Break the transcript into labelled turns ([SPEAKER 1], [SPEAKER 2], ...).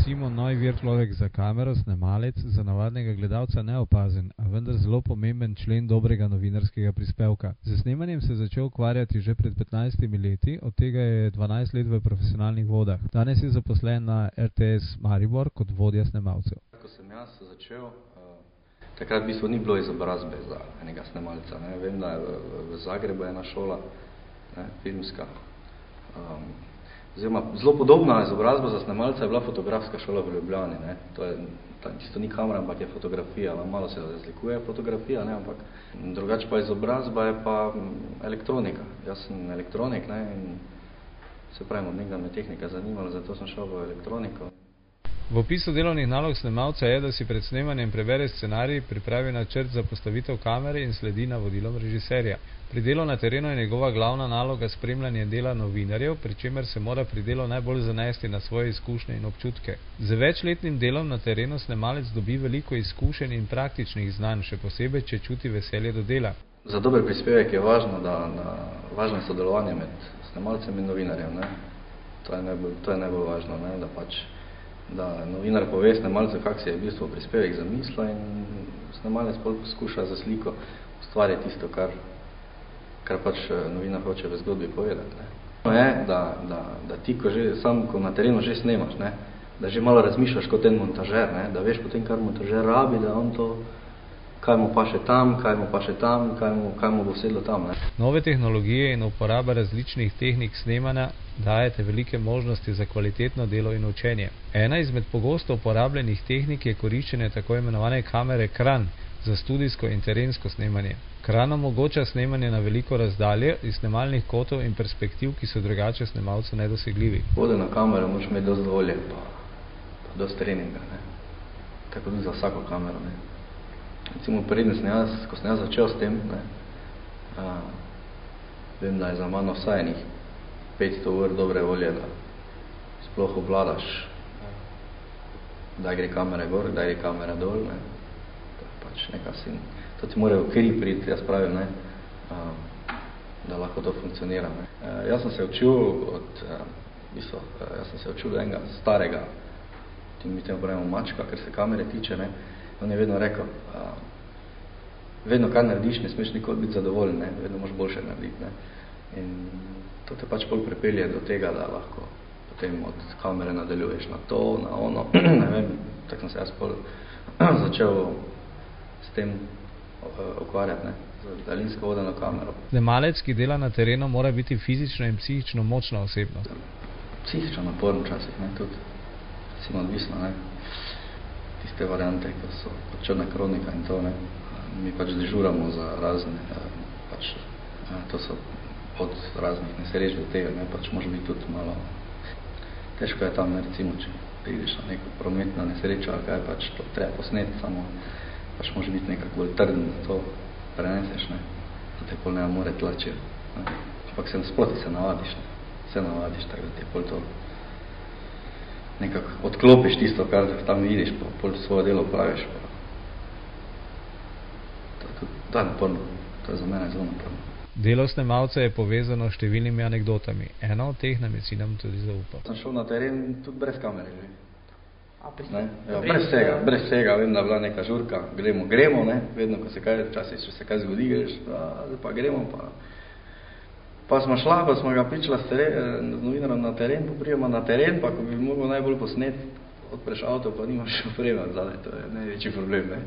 [SPEAKER 1] Simon Noj vir človek za kamero, snemalec, za navadnega gledalca neopazen, a vendar zelo pomemben člen dobrega novinarskega prispevka. Z snemanjem se je začel ukvarjati že pred 15 leti, od tega je 12 let v profesionalnih vodah. Danes je zaposlen na RTS Maribor kot vodja snemalcev.
[SPEAKER 2] Ko sem jaz začel, takrat v bistvu ni bilo izobrazbe za enega snemalca. Ne. Vem, da je v Zagrebu ena šola, ne, filmska. Zelo podobna izobrazba za snemalca je bila fotografska šola v Ljubljani. Ne. To je, tisto ni kamera, ampak je fotografija. Malo se razlikuje fotografija, ne, ampak drugače pa izobrazba je pa elektronika. Jaz sem elektronik, ne, in se pravim, od nekdaj me tehnika zanimala, zato sem šel v elektroniko.
[SPEAKER 1] V opisu delovnih nalog snemalca je, da si pred snemanjem prebere scenarij, pripravi načrt za postavitev kamere in sledi navodilom režiserja. Pri delu na terenu je njegova glavna naloga spremljanje dela novinarjev, pri čemer se mora pri delu najbolj zanesti na svoje izkušnje in občutke. Z večletnim delom na terenu snemalec dobi veliko izkušenj in praktičnih znanj, še posebej, če čuti veselje do dela.
[SPEAKER 2] Za dober prispevek je važno sodelovanje med snemalcem in novinarjem. Ne? To je najbolj važno, ne? Da novinar pove snemalcu, kak si je v bistvu prispevek zamislil, in snemalec poskuša za sliko ustvariti tisto, kar pač novinar hoče v zgodbi povedati. Ne. Je, da ti, ko na terenu že snemaš, ne, da že malo razmišljaš kot en montažer, ne, da veš potem, kar montažer rabi, da on to, kaj mu paše tam, kaj mu bo sedlo tam. Ne.
[SPEAKER 1] Nove tehnologije in uporaba različnih tehnik snemanja dajete velike možnosti za kvalitetno delo in učenje. Ena izmed pogosto uporabljenih tehnik je koriščenje tako imenovane kamere kran za studijsko in terensko snemanje. Kran omogoča snemanje na veliko razdalje iz snemalnih kotov in perspektiv, ki so drugače snemalcu nedosegljivi.
[SPEAKER 2] Vodeno kamero moraš imeti dosti volje, pa dosti treninga, ne. Tako tudi za vsako kamero. Ne. Recimo, ko sem jaz začel s tem, ne, vem, da je za mano vsaj enih 500 ur dobre volje, da sploh obvladaš, da gre kamera gor, da gre kamera dol, ne. To je pač to ti mora v kri priti, jaz pravim, ne, da lahko to funkcionira. Ne. Jaz sem se učil od enega starega, mi temu pravimo mačka, ker se kamere tiče, ne. On je vedno rekel, vedno kar narediš, ne smeš nikoli biti zadovoljen, ne, vedno moraš boljše narediti. Ne. In to te pač bolj pripelje do tega, da lahko potem od kamere nadaljuješ na to, na ono, ne vem, tako sem se jaz pol začel s tem ukvarjati, ne, z daljinsko vodeno kamero.
[SPEAKER 1] Snemalec, ki dela na terenu, mora biti fizično in psihično močna osebnost.
[SPEAKER 2] Psihično naporno včasih, ne, tudi recimo odvisno, ne, tiste variante, ko so črna kronika in to, ne, mi pač dežuramo za razne, to so od raznih nesreč do tega, ne, pač može biti tudi malo, težko je tam, ne, recimo, če prideš na neko prometno nesrečo, ali kaj, pač to treba posneti, samo pač može biti nekako bolj trden, da to preneseš, ne, da te pol ne more tlačiti, ne, ampak sproti se navadiš, tako da te pol to nekako odklopiš tisto, kar tam vidiš, pa pol svoje delo praviš, pa to je naporno, to je za mene zelo naporno.
[SPEAKER 1] Delo snemalca je povezano s številnimi anekdotami. Ena od teh nam je Sinom tudi zaupal.
[SPEAKER 2] Sem šel na teren tudi brez kamere že. Ja, brez vsega, vem, da je bila neka žurka, gremo, ne, vedno, ko se kaj, včasih, če se kaj zgodi, greš, pa gremo, pa smo šla, pa smo ga pričala z novinarjem na teren, poprijemo na teren, pa ko bi mogel najbolj posneti, odpreš avto, pa nimaš opreme odzadaj, to je največji problem, ne.